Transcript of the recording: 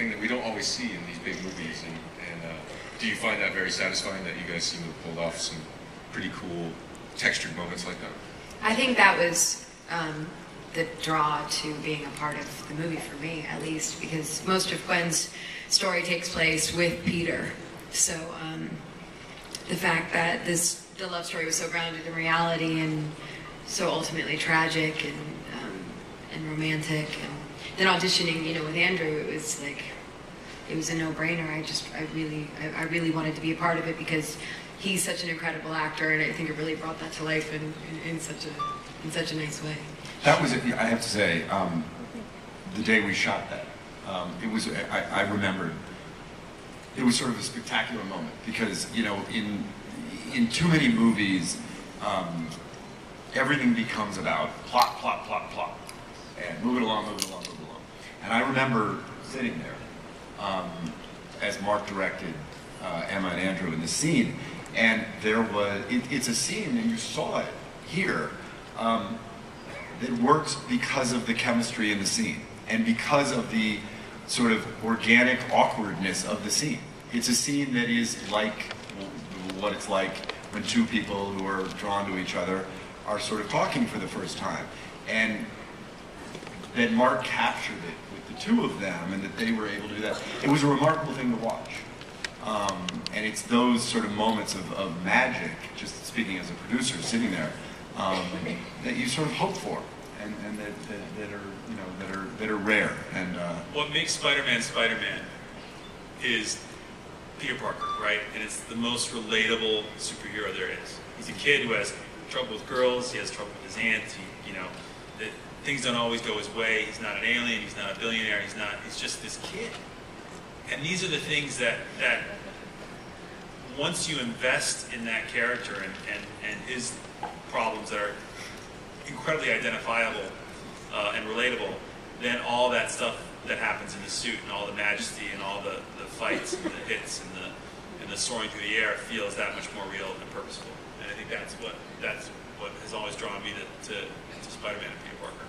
thing that we don't always see in these big movies. And do you find that very satisfying that you guys seem to have pulled off some pretty cool textured moments like that? I think that was the draw to being a part of the movie for me, at least, because most of Gwen's story takes place with Peter. So the fact that the love story was so grounded in reality and so ultimately tragic and romantic, and then auditioning, with Andrew, it was like, it was a no-brainer. I really wanted to be a part of it because he's such an incredible actor, and I think it really brought that to life in such a nice way. That was, I have to say, the day we shot that, it was, I remembered, it was sort of a spectacular moment because, in too many movies, everything becomes about plot, plot, plot, plot, and move it along, move it along, move it along. And I remember sitting there as Mark directed Emma and Andrew in the scene, and there was, it's a scene, and you saw it here, that works because of the chemistry in the scene, and because of the sort of organic awkwardness of the scene. It's a scene that is like what it's like when two people who are drawn to each other are sort of talking for the first time. And that Mark captured it with the two of them, and that they were able to do that. It was a remarkable thing to watch. And it's those sort of moments of magic, just speaking as a producer, sitting there, that you sort of hope for, and that are rare. And what makes Spider-Man Spider-Man is Peter Parker, right? And it's the most relatable superhero there is. He's a kid who has trouble with girls. He has trouble with his aunt. Things don't always go his way. He's not an alien. He's not a billionaire. He's just this kid. And these are the things that once you invest in that character and his problems that are incredibly identifiable and relatable, then all that stuff that happens in the suit and all the majesty and all the fights and the hits and the soaring through the air feels that much more real and purposeful. And I think that's what has always drawn me to Spider-Man and Peter Parker.